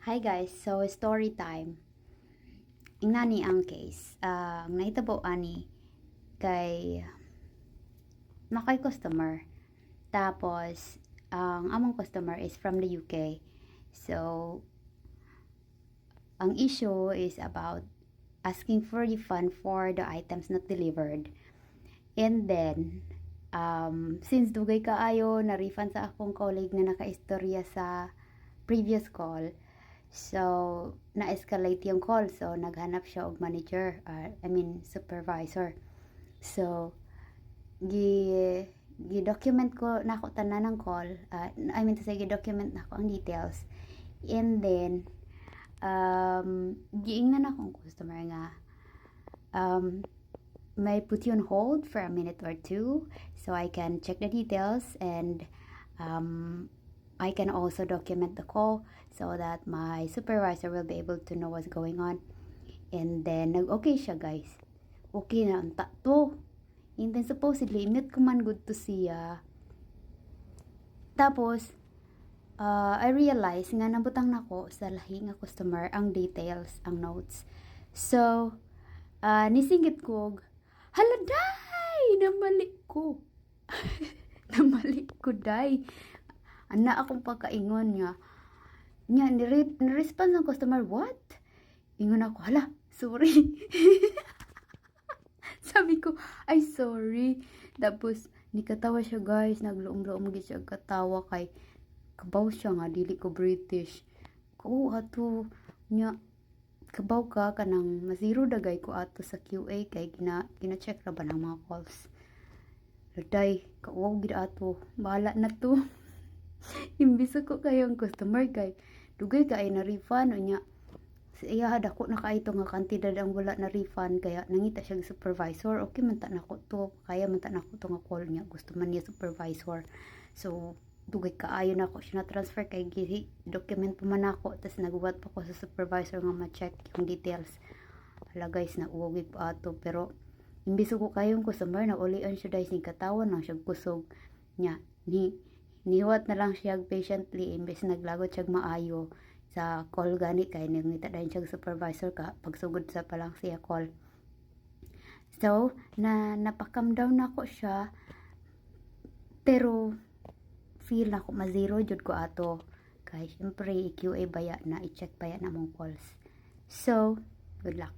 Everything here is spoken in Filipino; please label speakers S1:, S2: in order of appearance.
S1: Hi guys, so story time. Ingani ang case. Ang nahitabo ani kay nakay customer. Tapos ang among customer is from the UK. So ang issue is about asking for refund for the items not delivered. And then since dugay kaayo na refund sa akong colleague na nakaistorya sa previous call, so, na-escalate yung call. So, naghanap siya og manager, supervisor. So, gi-document ko na ako tanan ng call. Gi-document na ako ang details. And then, giingnan akong customer nga, may put you on hold for a minute or two so I can check the details and I can also document the call so that my supervisor will be able to know what's going on. And then, nag-okay siya guys. Okay na, unta to. And then, supposedly, mute ko man good to siya. Tapos, I realized nga nabutang nako sa lahi nga customer ang details, ang notes. So, nisingit ko, hala day! Namali ko. Namali ko day. Ana akong pagkaingon niya ni-response ng customer, what? Ingon ako, hala, sorry. Sabi ko, ay sorry. Tapos nikatawa siya guys, nagluom-luom gid siya katawa kay kabaw siya nga dili ko British. Ko ato nya kabaw ka kanang mazero dagay ko ato sa QA kay gina-check ra ba ng mga calls. Day, kawaw gid ato. Bahala na to. Imbis ko kayong customer kay dugay kay na refund unya sa iya dako na kaito nga kantidad ang wala na refund kaya nangita siya supervisor. Okay man ta nako to, kaya man ta nako to nga call niya, gusto man niya supervisor. So dugay kaayo na ako siya na transfer kay document pa man ako, tas nagbuhat pa ko sa supervisor nga ma-check yung details. Hala guys, nauwi pa ato pero imbis ko kayong customer na ulian siya dahil katawan lang siya kusog niya nihuwat na lang siya patiently imbes naglagot siya maayo sa call gani kay nangita dayon siya supervisor ka pagsugod sa palang siya call. So napakam down nako siya pero feel nako ma-zero jud ko ato kay syempre QA baya na i-check baya na mong calls. So good luck.